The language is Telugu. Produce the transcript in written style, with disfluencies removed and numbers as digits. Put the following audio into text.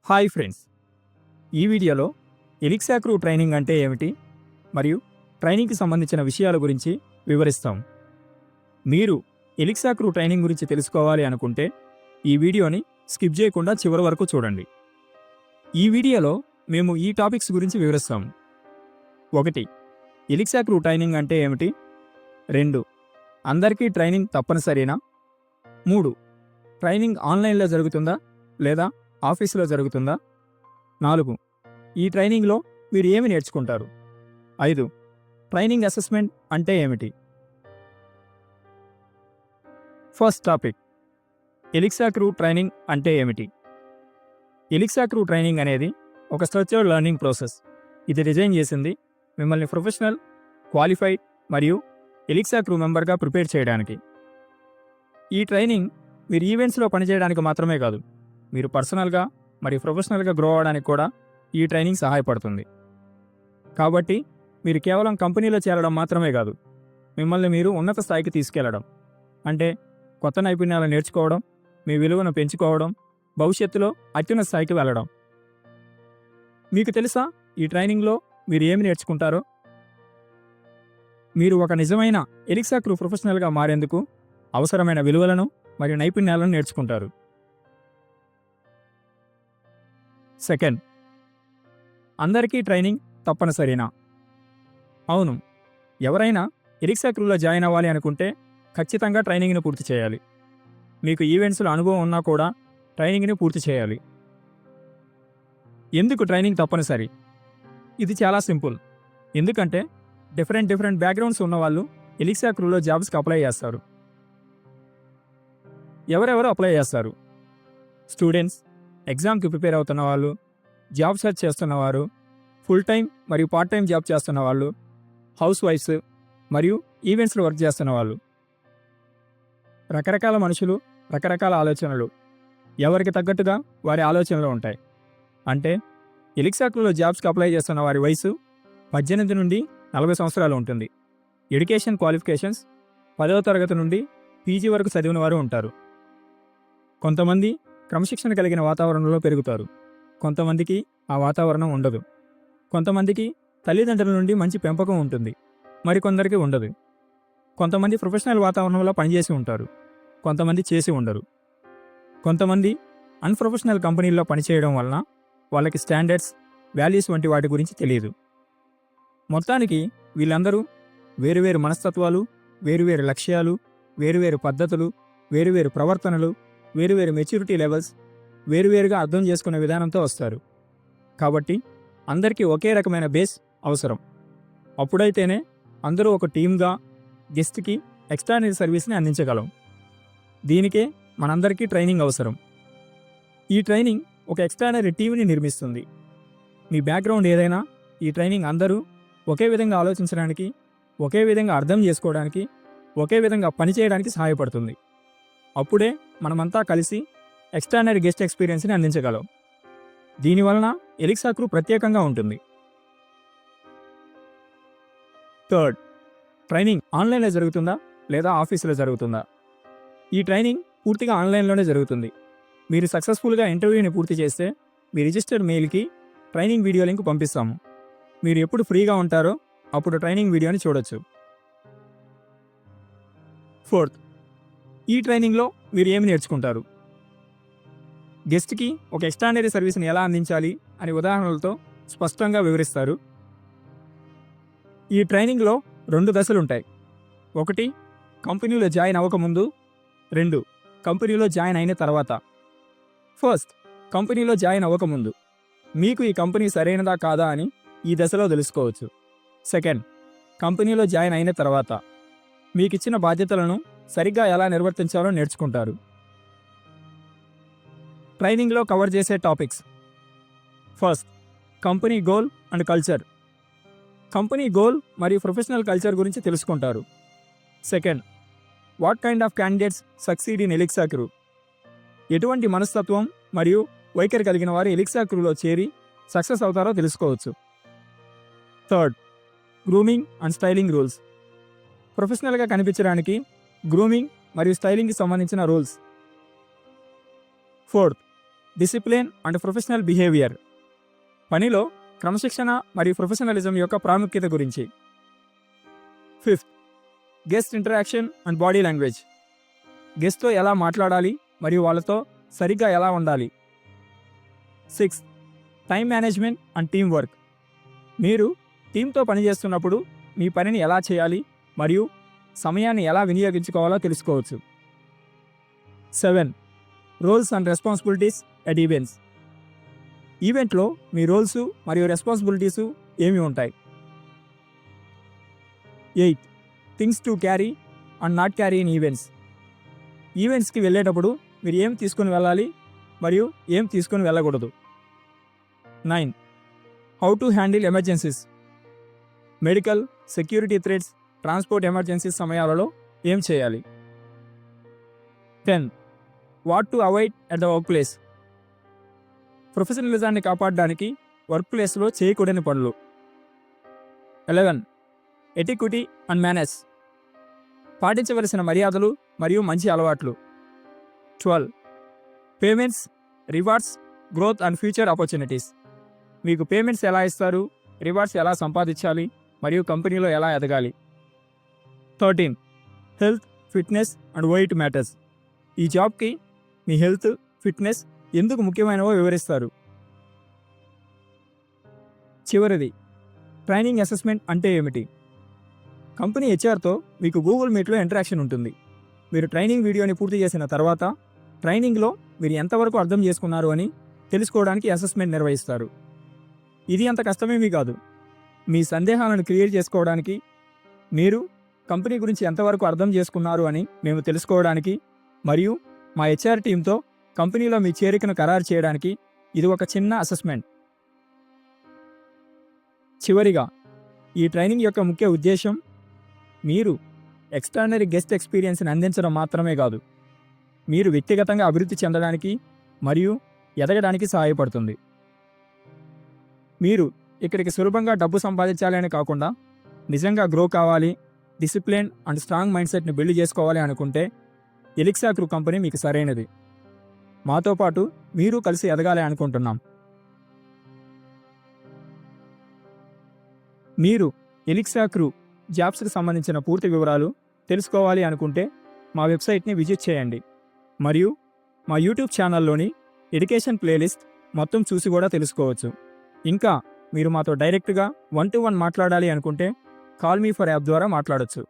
హాయ్ ఫ్రెండ్స్, ఈ వీడియోలో ఎలిక్సా క్రూ ట్రైనింగ్ అంటే ఏమిటి మరియు ట్రైనింగ్కి సంబంధించిన విషయాల గురించి వివరిస్తాం. మీరు ఎలిక్సా క్రూ ట్రైనింగ్ గురించి తెలుసుకోవాలి అనుకుంటే ఈ వీడియోని స్కిప్ చేయకుండా చివరి వరకు చూడండి. ఈ వీడియోలో మేము ఈ టాపిక్స్ గురించి వివరిస్తాం. 1. ఎలిక్సా క్రూ ట్రైనింగ్ అంటే ఏమిటి? 2. అందరికీ ట్రైనింగ్ తప్పనిసరినా? 3. ట్రైనింగ్ ఆన్లైన్లో జరుగుతుందా లేదా ఆఫీసులో జరుగుతుందా? 4. ఈ ట్రైనింగ్లో మీరు ఏమి నేర్చుకుంటారు? 5. ట్రైనింగ్ అసెస్మెంట్ అంటే ఏమిటి? ఫస్ట్ టాపిక్, ఎలిక్సా క్రూ ట్రైనింగ్ అంటే ఏమిటి? ఎలిక్సా క్రూ ట్రైనింగ్ అనేది ఒక స్ట్రక్చర్డ్ లెర్నింగ్ ప్రాసెస్. ఇది డిజైన్ చేసింది మిమ్మల్ని ప్రొఫెషనల్, క్వాలిఫైడ్ మరియు ఎలిక్సా క్రూ మెంబర్గా ప్రిపేర్ చేయడానికి. ఈ ట్రైనింగ్ మీరు ఈవెంట్స్లో పనిచేయడానికి మాత్రమే కాదు, మీరు పర్సనల్గా మరియు ప్రొఫెషనల్గా గ్రో అవ్వడానికి కూడా ఈ ట్రైనింగ్ సహాయపడుతుంది. కాబట్టి మీరు కేవలం కంపెనీలో చేరడం మాత్రమే కాదు, మిమ్మల్ని మీరు ఉన్నత స్థాయికి తీసుకెళ్లడం, అంటే కొత్త నైపుణ్యాలు నేర్చుకోవడం, మీ విలువను పెంచుకోవడం, భవిష్యత్తులో అత్యున్నత స్థాయికి వెళ్ళడం. మీకు తెలుసా ఈ ట్రైనింగ్లో మీరు ఏమి నేర్చుకుంటారో? మీరు ఒక నిజమైన ఎలిక్సా క్రూ ప్రొఫెషనల్గా మారేందుకు అవసరమైన విలువలను మరియు నైపుణ్యాలను నేర్చుకుంటారు. సెకండ్, అందరికీ ట్రైనింగ్ తప్పనిసరినా? అవును, ఎవరైనా ఎలిక్సా క్రూలో జాయిన్ అవ్వాలి అనుకుంటే ఖచ్చితంగా ట్రైనింగ్ని పూర్తి చేయాలి. మీకు ఈవెంట్స్లో అనుభవం ఉన్నా కూడా ట్రైనింగ్ని పూర్తి చేయాలి. ఎందుకు ట్రైనింగ్ తప్పనిసరి? ఇది చాలా సింపుల్. ఎందుకంటే డిఫరెంట్ బ్యాక్గ్రౌండ్స్ ఉన్నవాళ్ళు ఎలిక్సా క్రూలో జాబ్స్కి అప్లై చేస్తారు. ఎవరెవరు అప్లై చేస్తారు? స్టూడెంట్స్, ఎగ్జామ్కి ప్రిపేర్ అవుతున్న వాళ్ళు, జాబ్ సెర్చ్ చేస్తున్నవారు, ఫుల్ టైం మరియు పార్ట్ టైం జాబ్ చేస్తున్న వాళ్ళు, హౌస్ వైఫ్స్ మరియు ఈవెంట్స్లో వర్క్ చేస్తున్న వాళ్ళు. రకరకాల మనుషులు, రకరకాల ఆలోచనలు, ఎవరికి తగ్గట్టుగా వారి ఆలోచనలు ఉంటాయి. అంటే ఎలిక్సా క్రూలో జాబ్స్కి అప్లై చేస్తున్న వారి వయసు 18 నుండి 40 సంవత్సరాలు ఉంటుంది. ఎడ్యుకేషన్ క్వాలిఫికేషన్స్ 10వ తరగతి నుండి పీజీ వరకు చదివిన వారు ఉంటారు. కొంతమంది క్రమశిక్షణ కలిగిన వాతావరణంలో పెరుగుతారు, కొంతమందికి ఆ వాతావరణం ఉండదు. కొంతమందికి తల్లిదండ్రుల నుండి మంచి పెంపకం ఉంటుంది, మరికొందరికి ఉండదు. కొంతమంది ప్రొఫెషనల్ వాతావరణంలో పనిచేసి ఉంటారు, కొంతమంది చేసి ఉండరు. కొంతమంది అన్ప్రొఫెషనల్ కంపెనీల్లో పనిచేయడం వలన వాళ్ళకి స్టాండర్డ్స్, వాల్యూస్ వంటి వాటి గురించి తెలియదు. మొత్తానికి వీళ్ళందరూ వేరువేరు మనస్తత్వాలు, వేరువేరు లక్ష్యాలు, వేరువేరు పద్ధతులు, వేరువేరు ప్రవర్తనలు, వేరువేరు మెచ్యూరిటీ లెవెల్స్, వేరువేరుగా అర్థం చేసుకునే విధానంతో వస్తారు. కాబట్టి అందరికీ ఒకే రకమైన బేస్ అవసరం. అప్పుడైతేనే అందరూ ఒక టీమ్గా గెస్ట్కి ఎక్స్ట్రానరీ సర్వీస్ని అందించగలం. దీనికే మనందరికీ ట్రైనింగ్ అవసరం. ఈ ట్రైనింగ్ ఒక ఎక్స్ట్రానరీ టీంని నిర్మిస్తుంది. మీ బ్యాక్గ్రౌండ్ ఏదైనా ఈ ట్రైనింగ్ అందరూ ఒకే విధంగా ఆలోచించడానికి, ఒకే విధంగా అర్థం చేసుకోవడానికి, ఒకే విధంగా పనిచేయడానికి సహాయపడుతుంది. అప్పుడే మనమంతా కలిసి ఎక్స్ట్రానరీ గెస్ట్ ఎక్స్పీరియన్స్ని అందించగలం. దీనివలన ఎలిక్సా క్రూ ప్రత్యేకంగా ఉంటుంది. థర్డ్, ట్రైనింగ్ ఆన్లైన్లో జరుగుతుందా లేదా ఆఫీసులో జరుగుతుందా? ఈ ట్రైనింగ్ పూర్తిగా ఆన్లైన్లోనే జరుగుతుంది. మీరు సక్సెస్ఫుల్గా ఇంటర్వ్యూని పూర్తి చేస్తే మీ రిజిస్టర్డ్ మెయిల్కి ట్రైనింగ్ వీడియో లింక్ పంపిస్తాము. మీరు ఎప్పుడు ఫ్రీగా ఉంటారో అప్పుడు ట్రైనింగ్ వీడియోని చూడొచ్చు. ఫోర్త్, ఈ ట్రైనింగ్లో మీరు ఏమి నేర్చుకుంటారు? గెస్ట్కి ఒక ఎక్స్ట్రానరీ సర్వీస్ని ఎలా అందించాలి అని ఉదాహరణలతో స్పష్టంగా వివరిస్తారు. ఈ ట్రైనింగ్లో 2 దశలుంటాయి. 1, కంపెనీలో జాయిన్ అవ్వకముందు. 2, కంపెనీలో జాయిన్ అయిన తర్వాత. ఫస్ట్, కంపెనీలో జాయిన్ అవ్వకముందు మీకు ఈ కంపెనీ సరైనదా కాదా అని ఈ దశలో తెలుసుకోవచ్చు. సెకండ్, కంపెనీలో జాయిన్ అయిన తర్వాత మీకు ఇచ్చిన బాధ్యతలను సరిగ్గా ఎలా నిర్వర్తించాలో నేర్చుకుంటారు. ట్రైనింగ్లో కవర్ చేసే topics. First, company goal and culture. Company goal మరియు ప్రొఫెషనల్ కల్చర్ గురించి తెలుసుకుంటారు. Second, what kind of candidates succeed in Elixa crew. ఎటువంటి మనస్తత్వం మరియు వైఖరి కలిగిన వారు ఎలిక్సా క్రూలో చేరి సక్సెస్ అవుతారో తెలుసుకోవచ్చు. Third, grooming and styling rules. ప్రొఫెషనల్గా కనిపించడానికి గ్రూమింగ్ మరియు స్టైలింగ్కి సంబంధించిన rules. Fourth, discipline and professional behaviour. పనిలో క్రమశిక్షణ మరియు ప్రొఫెషనలిజం యొక్క ప్రాముఖ్యత గురించి. 5th, guest interaction and body language. గెస్ట్తో ఎలా మాట్లాడాలి మరియు వాళ్ళతో సరిగ్గా ఎలా ఉండాలి. 6th, time management and team work. మీరు టీంతో పనిచేస్తున్నప్పుడు మీ పనిని ఎలా చేయాలి మరియు సమయాన్ని ఎలా వినియోగించుకోవాలో తెలుసుకోవచ్చు. 7, roles and responsibilities at events. ఈవెంట్లో మీ రోల్స్ మరియు రెస్పాన్సిబిలిటీస్ ఏమి ఉంటాయి. 8, things to carry and not carry in events. ఈవెంట్స్కి వెళ్ళేటప్పుడు మీరు ఏం తీసుకుని వెళ్ళాలి మరియు ఏం తీసుకుని వెళ్ళకూడదు. 9, how to handle emergencies. Medical, security threats, transport emergencies సమయాలలో ఏం చేయాలి. 10, what to avoid at the work place. ప్రొఫెషనలిజాన్ని కాపాడడానికి వర్క్ ప్లేస్లో చేయకూడని పనులు. 11, ఎటిక్విటీ అండ్ మేనర్స్. పాటించవలసిన మర్యాదలు మరియు మంచి అలవాట్లు. 12, payments, rewards, growth and future opportunities. మీకు పేమెంట్స్ ఎలా ఇస్తారు, రివార్డ్స్ ఎలా సంపాదించాలి మరియు కంపెనీలో ఎలా ఎదగాలి. 13, health, fitness and why it matters. ఈ జాబ్కి మీ హెల్త్, ఫిట్నెస్ ఎందుకు ముఖ్యమైనవో వివరిస్తారు. చివరిది, ట్రైనింగ్ అసెస్మెంట్ అంటే ఏమిటి. కంపెనీ హెచ్ఆర్తో మీకు గూగుల్ మీట్లో ఇంటరాక్షన్ ఉంటుంది. మీరు ట్రైనింగ్ వీడియోని పూర్తి చేసిన తర్వాత ట్రైనింగ్లో మీరు ఎంతవరకు అర్థం చేసుకున్నారు అని తెలుసుకోవడానికి అసెస్మెంట్ నిర్వహిస్తారు. ఇది అంత కష్టమేమీ కాదు. మీ సందేహాలను క్లియర్ చేసుకోవడానికి, మీరు కంపెనీ గురించి ఎంతవరకు అర్థం చేసుకున్నారు అని మేము తెలుసుకోవడానికి మరియు మా హెచ్ఆర్ టీంతో కంపెనీలో మీ చేరికను ఖరారు చేయడానికి ఇది ఒక చిన్న అసెస్మెంట్. చివరిగా, ఈ ట్రైనింగ్ యొక్క ముఖ్య ఉద్దేశం మీరు ఎక్స్ట్రాడినరీ గెస్ట్ ఎక్స్పీరియన్స్ని అందించడం మాత్రమే కాదు, మీరు వ్యక్తిగతంగా అభివృద్ధి చెందడానికి మరియు ఎదగడానికి సహాయపడుతుంది. మీరు ఇక్కడికి సులభంగా డబ్బు సంపాదించాలి అని కాకుండా నిజంగా గ్రో కావాలి, డిసిప్లిన్ అండ్ స్ట్రాంగ్ మైండ్ సెట్ని బిల్డ్ చేసుకోవాలి అనుకుంటే ఎలిక్సా గ్రూ కంపెనీ మీకు సరైనది. మాతో పాటు మీరు కలిసి ఎదగాలి అనుకుంటున్నాం. మీరు ఎలిక్సా గ్రూ జాబ్స్కి సంబంధించిన పూర్తి వివరాలు తెలుసుకోవాలి అనుకుంటే మా వెబ్సైట్ని విజిట్ చేయండి మరియు మా యూట్యూబ్ ఛానల్లోని ఎడ్యుకేషన్ ప్లేలిస్ట్ మొత్తం చూసి కూడా తెలుసుకోవచ్చు. ఇంకా మీరు మాతో డైరెక్ట్గా 1-to-1 మాట్లాడాలి అనుకుంటే కాల్ మీ ఫర్ యాప్ ద్వారా మాట్లాడొచ్చు.